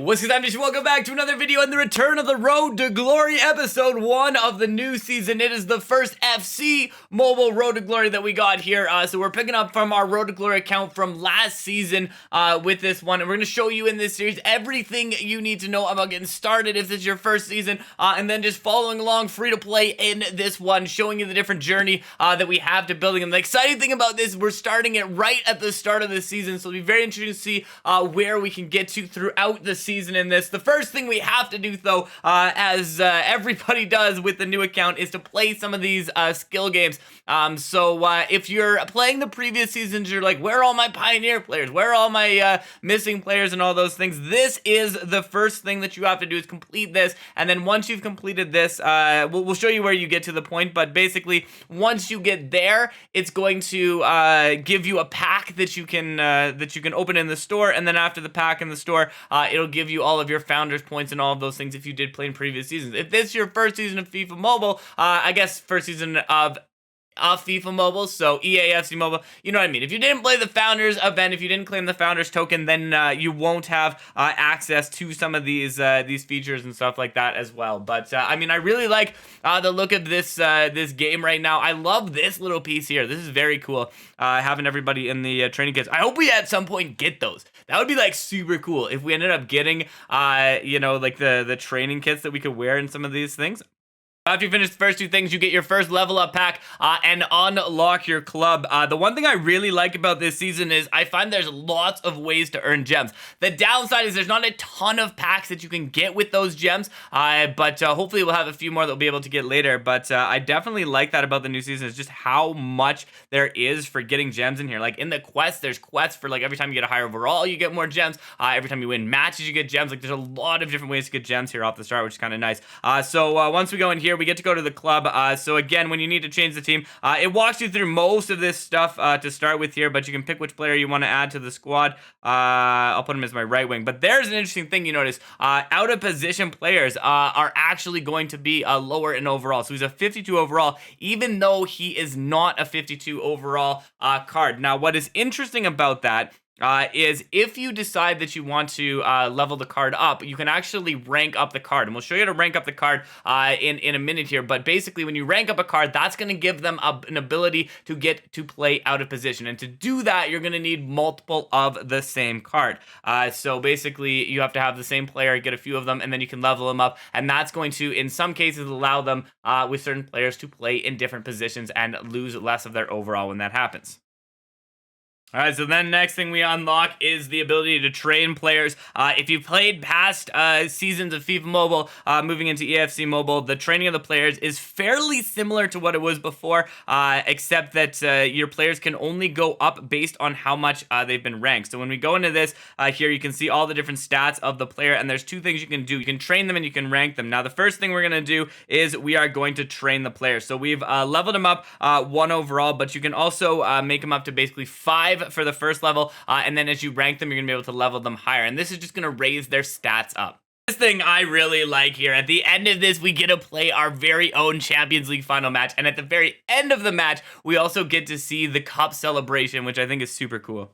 What's good, guys? Welcome back to another video on the return of the Road to Glory episode 1 of the new season. It is the first FC mobile Road to Glory that we got here. So we're picking up from our Road to Glory account from last season with this one. And we're going to show you in this series everything you need to know about getting started if this is your first season. And then just following along free to play in this one, showing you the different journey that we have to building. And the exciting thing about this, we're starting it right at the start of the season. So it'll be very interesting to see where we can get to throughout the season in this. The first thing we have to do though, as everybody does with the new account, is to play some of these skill games. So if you're playing the previous seasons, you're like, where are all my pioneer players? Where are all my missing players and all those things? This is the first thing that you have to do, is complete this. And then once you've completed this, we'll show you where you get to the point. But basically, once you get there, it's going to give you a pack that you can open in the store. And then after the pack in the store, it'll give you all of your founders points and all of those things if you did play in previous seasons. If this is your first season of FIFA Mobile, I guess first season of FIFA Mobile, so EAFC Mobile, you know what I mean. If you didn't play the Founders event, if you didn't claim the Founders token, then you won't have access to some of these features and stuff like that as well. But I mean, I really like the look of this game right now. I love this little piece here. This is very cool. Having everybody in the training kits. I hope we at some point get those. That would be like super cool if we ended up getting you know, like the training kits that we could wear in some of these things. After you finish the first two things, you get your first level up pack and unlock your club. The one thing I really like about this season is I find there's lots of ways to earn gems. The downside is there's not a ton of packs that you can get with those gems, but hopefully we'll have a few more that we'll be able to get later. But I definitely like that about the new season, is just how much there is for getting gems in here. Like in the quests, there's quests for like every time you get a higher overall, you get more gems. Every time you win matches, you get gems. Like there's a lot of different ways to get gems here off the start, which is kind of nice. So once we go in here, we get to go to the club. So again, when you need to change the team, it walks you through most of this stuff to start with here, but you can pick which player you want to add to the squad. I'll put him as my right wing. But there's an interesting thing you notice. Out of position players are actually going to be lower in overall. So he's a 52 overall, even though he is not a 52 overall card. Now, what is interesting about that is if you decide that you want to level the card up, you can actually rank up the card. And we'll show you how to rank up the card in a minute here. But basically, when you rank up a card, that's going to give them an ability to get to play out of position. And to do that, you're going to need multiple of the same card. So basically, you have to have the same player, get a few of them, and then you can level them up. And that's going to, in some cases, allow them with certain players to play in different positions and lose less of their overall when that happens. Alright, so then next thing we unlock is the ability to train players. If you've played past seasons of FIFA Mobile, moving into EFC Mobile, the training of the players is fairly similar to what it was before, except that your players can only go up based on how much they've been ranked. So when we go into this, here you can see all the different stats of the player, and there's two things you can do. You can train them and you can rank them. Now, the first thing we're going to do is we are going to train the players. So we've leveled them up 1 overall, but you can also make them up to basically 5 for the first level, and then as you rank them, you're gonna be able to level them higher, and this is just gonna raise their stats up. This thing I really like here, at the end of this, we get to play our very own Champions League final match, and at the very end of the match, we also get to see the cup celebration, which I think is super cool.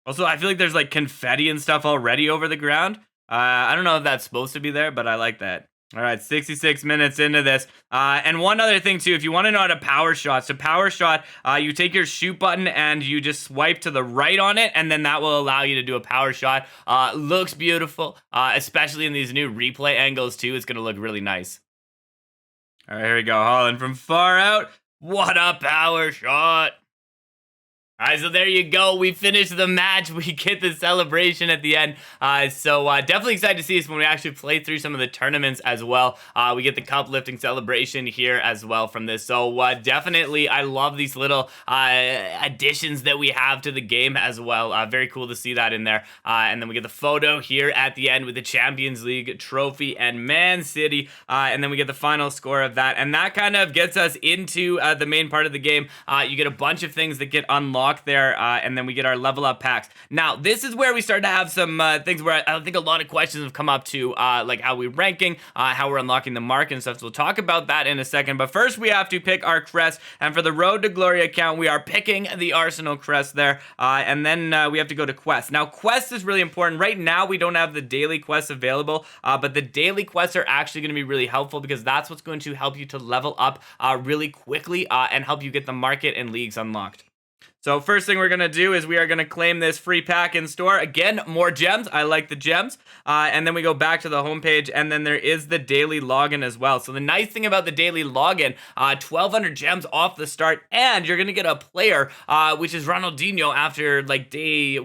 Also, I feel like there's like confetti and stuff already over the ground. I don't know if that's supposed to be there, but I like that. All right, 66 minutes into this. And one other thing, too, if you want to know how to power shot. So power shot, you take your shoot button and you just swipe to the right on it, and then that will allow you to do a power shot. Looks beautiful, especially in these new replay angles, too. It's going to look really nice. All right, here we go. Holland from far out. What a power shot. All right, so there you go. We finished the match. We get the celebration at the end. So definitely excited to see this when we actually play through some of the tournaments as well. We get the cup lifting celebration here as well from this. So definitely, I love these little additions that we have to the game as well. Very cool to see that in there. And then we get the photo here at the end with the Champions League trophy and Man City. And then we get the final score of that. And that kind of gets us into the main part of the game. You get a bunch of things that get unlocked unlock there, and then we get our level up packs. Now, this is where we start to have some things where I think a lot of questions have come up to, like how we're ranking, how we're unlocking the mark and stuff. So we'll talk about that in a second. But first, we have to pick our crest. And for the Road to Glory account, we are picking the Arsenal crest there. And then we have to go to quest. Now, quest is really important. Right now, we don't have the daily quests available, but the daily quests are actually going to be really helpful because that's what's going to help you to level up really quickly and help you get the market and leagues unlocked. So first thing we're going to do is we are going to claim this free pack in store. Again, more gems. I like the gems. And then we go back to the homepage, and then there is the daily login as well. So the nice thing about the daily login, 1,200 gems off the start, and you're going to get a player, which is Ronaldinho after like day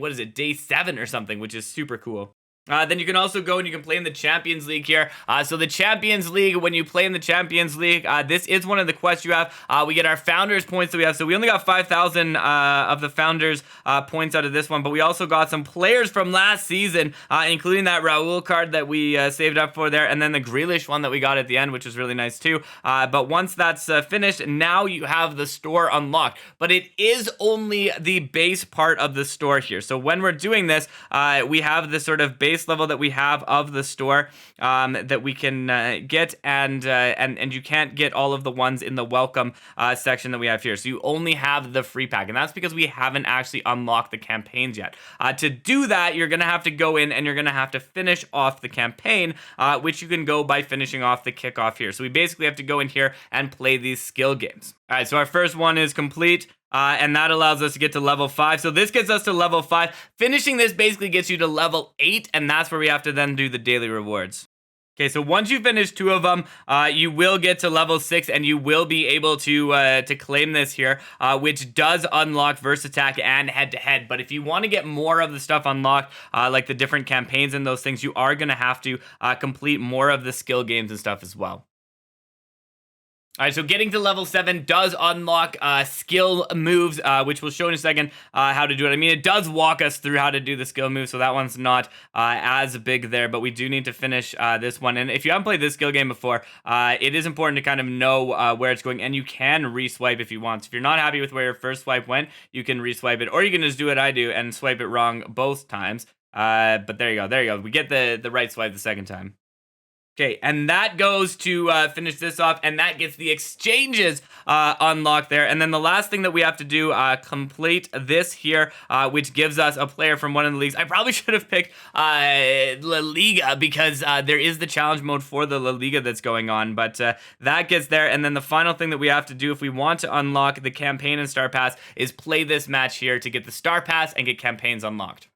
7 or something, which is super cool. Then you can also go and you can play in the Champions League here. So the Champions League, when you play in the Champions League, this is one of the quests you have. We get our Founders points that we have. So we only got 5,000 of the Founders points out of this one. But we also got some players from last season, including that Raul card that we saved up for there. And then the Grealish one that we got at the end, which is really nice too. But once that's finished, now you have the store unlocked. But it is only the base part of the store here. So when we're doing this, we have this sort of base level that we have of the store that we can get, and you can't get all of the ones in the welcome section that we have here. So you only have the free pack, and that's because we haven't actually unlocked the campaigns yet. To do that, you're gonna have to go in and you're gonna have to finish off the campaign, which you can go by finishing off the kickoff here. So we basically have to go in here and play these skill games. All right, so our first one is complete. And that allows us to get to level 5. So this gets us to level 5. Finishing this basically gets you to level 8, and that's where we have to then do the daily rewards. Okay, so once you finish 2 of them, you will get to level 6, and you will be able to claim this here, which does unlock Verse Attack and Head-to-Head. But if you want to get more of the stuff unlocked, like the different campaigns and those things, you are going to have to complete more of the skill games and stuff as well. All right, so getting to level 7 does unlock skill moves, which we'll show in a second how to do it. I mean, it does walk us through how to do the skill moves, so that one's not as big there, but we do need to finish this one. And if you haven't played this skill game before, it is important to kind of know where it's going, and you can re-swipe if you want. So if you're not happy with where your first swipe went, you can re-swipe it, or you can just do what I do and swipe it wrong both times. But there you go. We get the right swipe the second time. Okay, and that goes to finish this off, and that gets the exchanges unlocked there. And then the last thing that we have to do, complete this here, which gives us a player from one of the leagues. I probably should have picked La Liga because there is the challenge mode for the La Liga that's going on, but that gets there. And then the final thing that we have to do if we want to unlock the campaign and Star Pass is play this match here to get the Star Pass and get campaigns unlocked.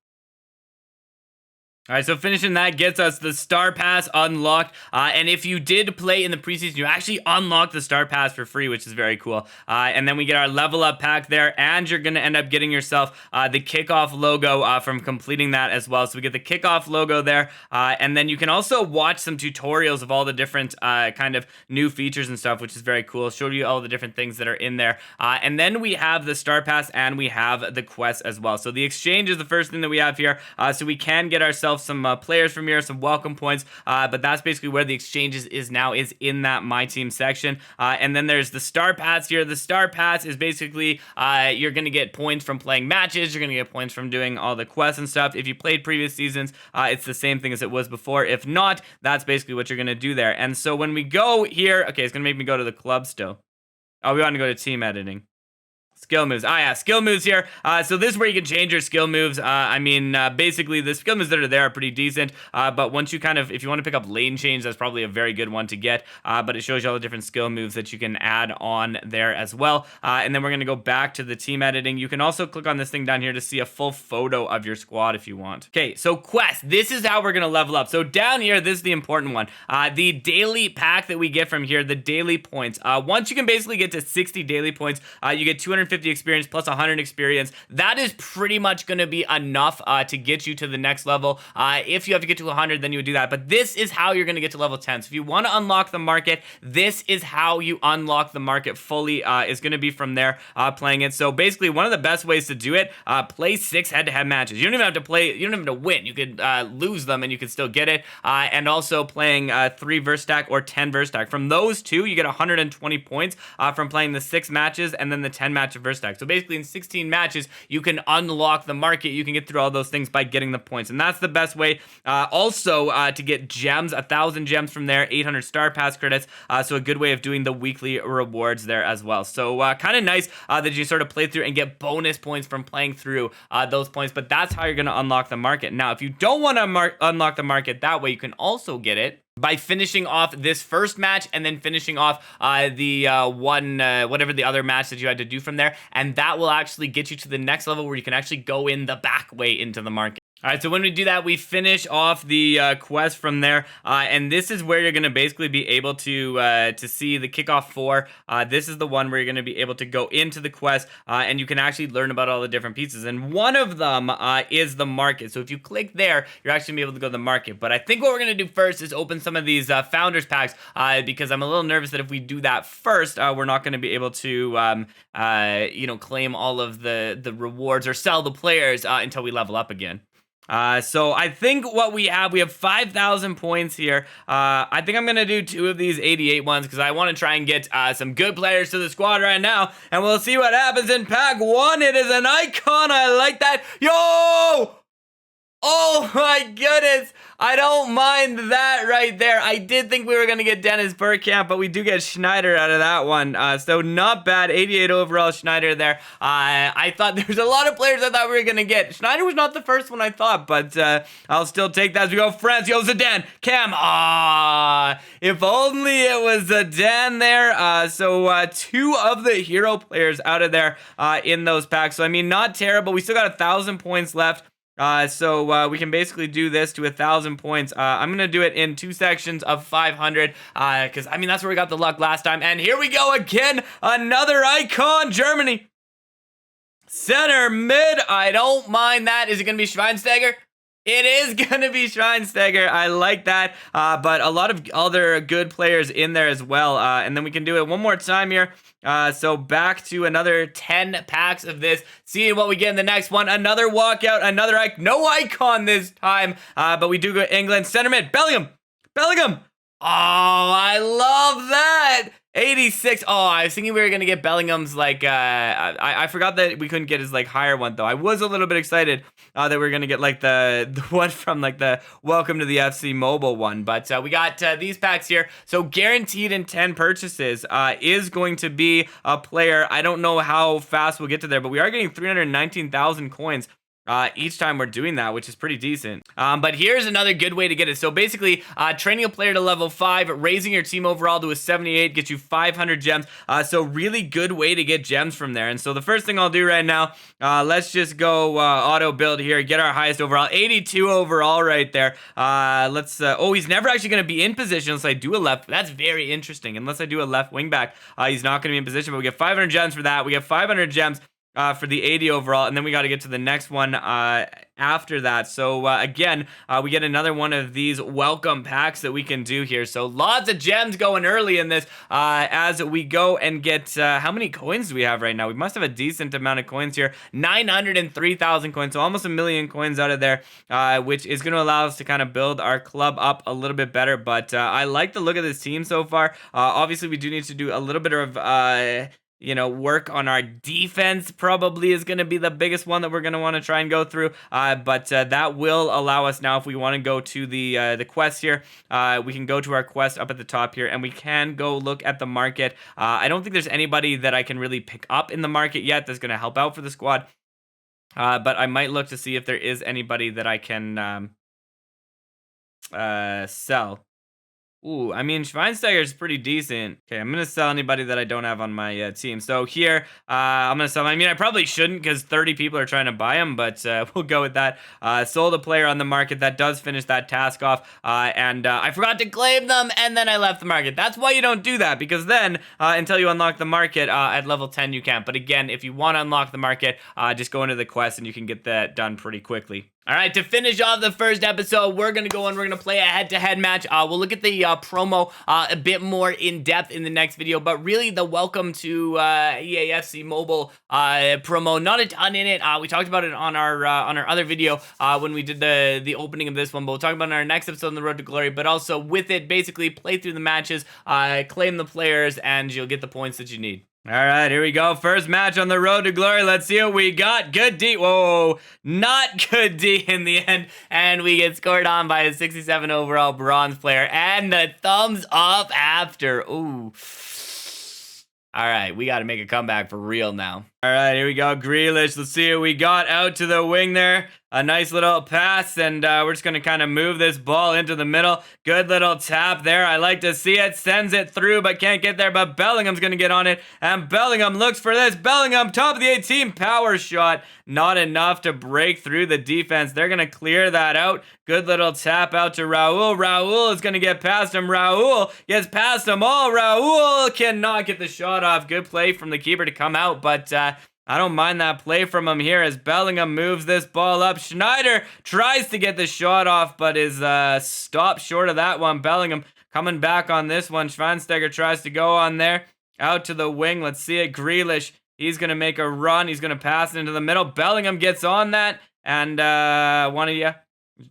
All right, so finishing that gets us the Star Pass unlocked, and if you did play in the preseason, you actually unlock the Star Pass for free, which is very cool. And then we get our level up pack there, and you're going to end up getting yourself the kickoff logo from completing that as well. So we get the kickoff logo there, and then you can also watch some tutorials of all the different kind of new features and stuff, which is very cool. Show you all the different things that are in there. And then we have the Star Pass, and we have the quest as well. So the exchange is the first thing that we have here, so we can get ourselves some players from here, some welcome points, but that's basically where the exchanges is now, is in that My Team section. And then there's the Star Pass here. The Star Pass is basically you're going to get points from playing matches, you're going to get points from doing all the quests and stuff. If you played previous seasons, it's the same thing as it was before. If not, that's basically what you're going to do there. And so when we go here, okay, it's going to make me go to the club still. Oh, we want to go to team editing. Skill moves. Yeah, skill moves here. So this is where you can change your skill moves. I mean, basically, the skill moves that are there are pretty decent. But once you kind of, if you want to pick up lane change, that's probably a very good one to get. But it shows you all the different skill moves that you can add on there as well. And then we're going to go back to the team editing. You can also click on this thing down here to see a full photo of your squad if you want. Okay, so quest. This is how we're going to level up. So down here, this is the important one. The daily pack that we get from here, the daily points. Once you can basically get to 60 daily points, you get 250 experience plus 100 experience. That is pretty much going to be enough to get you to the next level. If you have to get to 100, then you would do that. But this is how you're going to get to level 10. So if you want to unlock the market, this is how you unlock the market fully. Is going to be from there playing it. So basically, one of the best ways to do it, play 6 head-to-head matches. You don't even have to play. You don't even have to win. You could lose them and you could still get it. And also playing 3 verse stack or 10 verse stack. From those two, you get 120 points from playing the 6 matches and then the 10 matches match of first attack. So basically in 16 matches, you can unlock the market. You can get through all those things by getting the points. And that's the best way. Also, to get gems, 1,000 gems from there, 800 star pass credits. So a good way of doing the weekly rewards there as well. So kind of nice that you sort of play through and get bonus points from playing through those points. But that's how you're going to unlock the market. Now, if you don't want to unlock the market that way, you can also get it by finishing off this first match and then finishing off whatever the other match that you had to do from there. And that will actually get you to the next level where you can actually go in the back way into the market. All right, so when we do that, we finish off the quest from there, and this is where you're going to basically be able to see the kickoff 4. This is the one where you're going to be able to go into the quest, and you can actually learn about all the different pieces, and one of them is the market. So if you click there, you're actually going to be able to go to the market, but I think what we're going to do first is open some of these Founders Packs, because I'm a little nervous that if we do that first, we're not going to be able to, claim all of the rewards or sell the players until we level up again. So I think what we have 5,000 points here. I think I'm going to do 2 of these 88 ones because I want to try and get some good players to the squad right now. And we'll see what happens in pack 1. It is an icon. I like that. Yo! Oh my goodness. I don't mind that right there. I did think we were going to get Dennis Bergkamp, but we do get Schneider out of that one. So not bad. 88 overall Schneider there. I thought there was a lot of players I thought we were going to get. Schneider was not the first one I thought, but I'll still take that as we go. France, yo, Zidane, Cam. If only it was Zidane there. So 2 of the hero players out of there in those packs. So, I mean, not terrible. We still got 1,000 points left. So we can basically do this to 1,000 points. I'm going to do it in 2 sections of 500, because, I mean, that's where we got the luck last time. And here we go again. Another icon, Germany. Center mid. I don't mind that. Is it going to be Schweinsteiger? It is going to be Schweinsteiger. I like that. But a lot of other good players in there as well. And then we can do it one more time here. So back to another 10 packs of this. Seeing what we get in the next one. Another walkout. Another no icon this time. But we do go England. Center mid. Bellingham. Bellingham. Oh, I love that. 86. Oh, I was thinking we were going to get Bellingham's, like, I forgot that we couldn't get his, like, higher one, though. I was a little bit excited that we were going to get, like, the one from, like, the Welcome to the FC mobile one. But we got these packs here. So guaranteed in 10 purchases is going to be a player. I don't know how fast we'll get to there, but we are getting 319,000 coins. Each time we're doing that, which is pretty decent. But here's another good way to get it. So basically, training a player to level 5, raising your team overall to a 78, gets you 500 gems. So really good way to get gems from there. And so the first thing I'll do right now, let's just go auto build here, get our highest overall, 82 overall right there. Oh, he's never actually going to be in position unless I do a left. That's very interesting. Unless I do a left wing back, he's not going to be in position, but we get 500 gems for that. We get 500 gems for the 80 overall, and then we got to get to the next one after that. So again, we get another one of these welcome packs that we can do here. So lots of gems going early in this as we go and get, how many coins do we have right now? We must have a decent amount of coins here. 903,000 coins, so almost 1 million coins out of there, which is going to allow us to kind of build our club up a little bit better. But I like the look of this team so far. Obviously, we do need to do a little bit of work on our defense. Probably is going to be the biggest one that we're going to want to try and go through. But that will allow us now, if we want to go to the quest here, we can go to our quest up at the top here, and we can go look at the market. I don't think there's anybody that I can really pick up in the market yet that's going to help out for the squad. But I might look to see if there is anybody that I can sell. Ooh, I mean, Schweinsteiger is pretty decent. Okay, I'm going to sell anybody that I don't have on my team. So here, I'm going to sell. I mean, I probably shouldn't because 30 people are trying to buy him, but we'll go with that. Sold a player on the market. That does finish that task off. And I forgot to claim them, and then I left the market. That's why you don't do that, because then until you unlock the market at level 10, you can't. But again, if you want to unlock the market, just go into the quest, and you can get that done pretty quickly. All right, to finish off the first episode, we're going to go and we're going to play a head-to-head match. We'll look at the promo a bit more in depth in the next video, but really the welcome to EAFC Mobile promo, not a ton in it. We talked about it on our other video when we did the opening of this one, but we'll talk about it in our next episode on the Road to Glory. But also with it, basically play through the matches, claim the players, and you'll get the points that you need. All right, here we go. First match on the road to glory. Let's see what we got. Good D. Whoa, not good D in the end. And we get scored on by a 67 overall bronze player. And the thumbs up after. Ooh. All right, we got to make a comeback for real now. All right, here we go. Grealish. Let's see what we got out to the wing there. A nice little pass, and we're just going to kind of move this ball into the middle. Good little tap there. I like to see it. Sends it through, but can't get there. But Bellingham's going to get on it, and Bellingham looks for this. Bellingham, top of the 18, power shot. Not enough to break through the defense. They're going to clear that out. Good little tap out to Raul. Raul is going to get past him. Raul gets past them all. Raul cannot get the shot off. Good play from the keeper to come out, but I don't mind that play from him here as Bellingham moves this ball up. Schneider tries to get the shot off, but is stopped short of that one. Bellingham coming back on this one. Schweinsteiger tries to go on there. Out to the wing. Let's see it. Grealish. He's going to make a run. He's going to pass it into the middle. Bellingham gets on that. And one of you,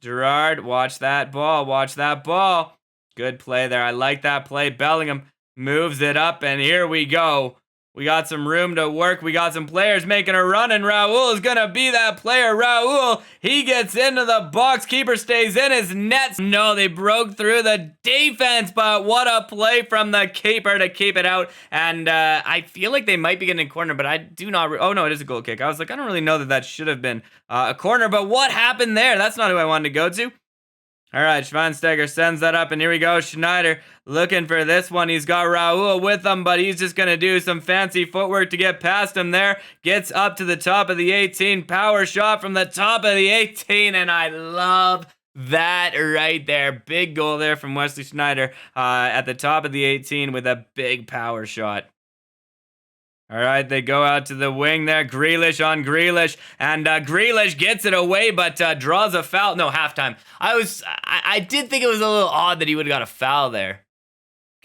Gerard, watch that ball. Watch that ball. Good play there. I like that play. Bellingham moves it up, and here we go. We got some room to work. We got some players making a run, and Raul is going to be that player. Raul, he gets into the box. Keeper stays in his nets. No, they broke through the defense, but what a play from the keeper to keep it out. And I feel like they might be getting a corner, but I do not... oh, no, it is a goal kick. I was like, I don't really know that should have been a corner, but what happened there? That's not who I wanted to go to. All right, Schweinsteiger sends that up, and here we go. Schneider looking for this one. He's got Raul with him, but he's just going to do some fancy footwork to get past him there. Gets up to the top of the 18. Power shot from the top of the 18, and I love that right there. Big goal there from Wesley Schneider at the top of the 18 with a big power shot. All right, they go out to the wing there. Grealish on Grealish, and Grealish gets it away, but draws a foul. No, halftime. I did think it was a little odd that he would have got a foul there.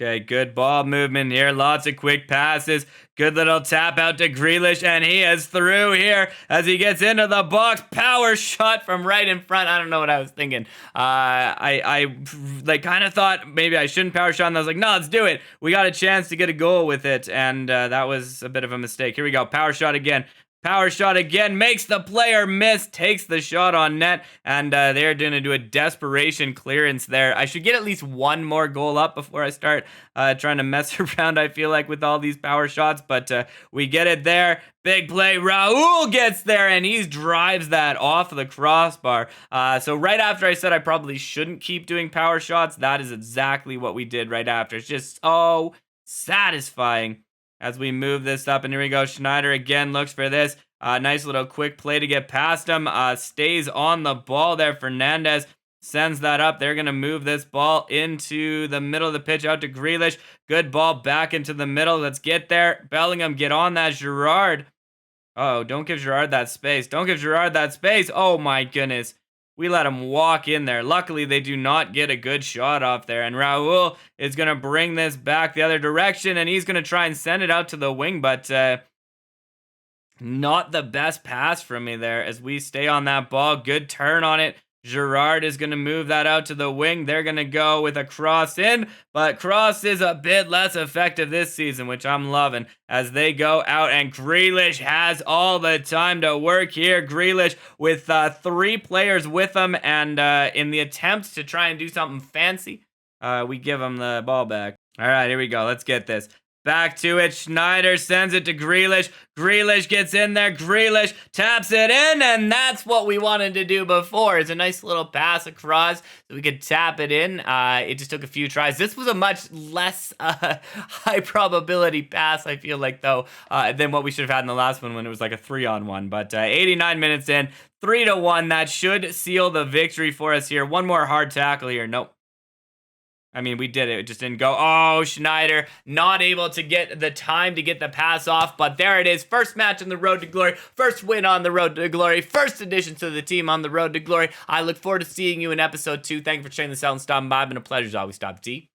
Okay, good ball movement here. Lots of quick passes. Good little tap out to Grealish, and he is through here as he gets into the box. Power shot from right in front. I don't know what I was thinking. I like kind of thought maybe I shouldn't power shot, and I was like, no, let's do it. We got a chance to get a goal with it, and that was a bit of a mistake. Here we go. Power shot again. Power shot again, makes the player miss, takes the shot on net, and they're going to do a desperation clearance there. I should get at least one more goal up before I start trying to mess around, I feel like, with all these power shots, but we get it there. Big play, Raul gets there, and he drives that off the crossbar. So right after I said I probably shouldn't keep doing power shots, that is exactly what we did right after. It's just so satisfying. As we move this up, and here we go. Schneider again looks for this. Nice little quick play to get past him. Stays on the ball there. Fernandez sends that up. They're going to move this ball into the middle of the pitch out to Grealish. Good ball back into the middle. Let's get there. Bellingham, get on that. Gerard. Oh, don't give Gerard that space. Don't give Gerard that space. Oh, my goodness. We let him walk in there. Luckily, they do not get a good shot off there. And Raul is going to bring this back the other direction, and he's going to try and send it out to the wing, but not the best pass from me there as we stay on that ball. Good turn on it. Gerard is going to move that out to the wing. They're going to go with a cross in, but cross is a bit less effective this season, which I'm loving as they go out, and Grealish has all the time to work here. Grealish with 3 players with him, and in the attempt to try and do something fancy, we give him the ball back. All right, here we go. Let's get this. Back to it. Schneider sends it to Grealish. Grealish gets in there. Grealish taps it in, and that's what we wanted to do before. It's a nice little pass across so we could tap it in. It just took a few tries. This was a much less high probability pass, I feel like, though, than what we should have had in the last one when it was like a 3-on-1. But 89 minutes in, 3-1. That should seal the victory for us here. One more hard tackle here. Nope. I mean, we did it. It just didn't go. Oh, Schneider not able to get the time to get the pass off. But there it is. First match on the road to glory. First win on the road to glory. First addition to the team on the road to glory. I look forward to seeing you in episode 2. Thank you for checking this out and stopping by. It's been a pleasure as always. Stopde.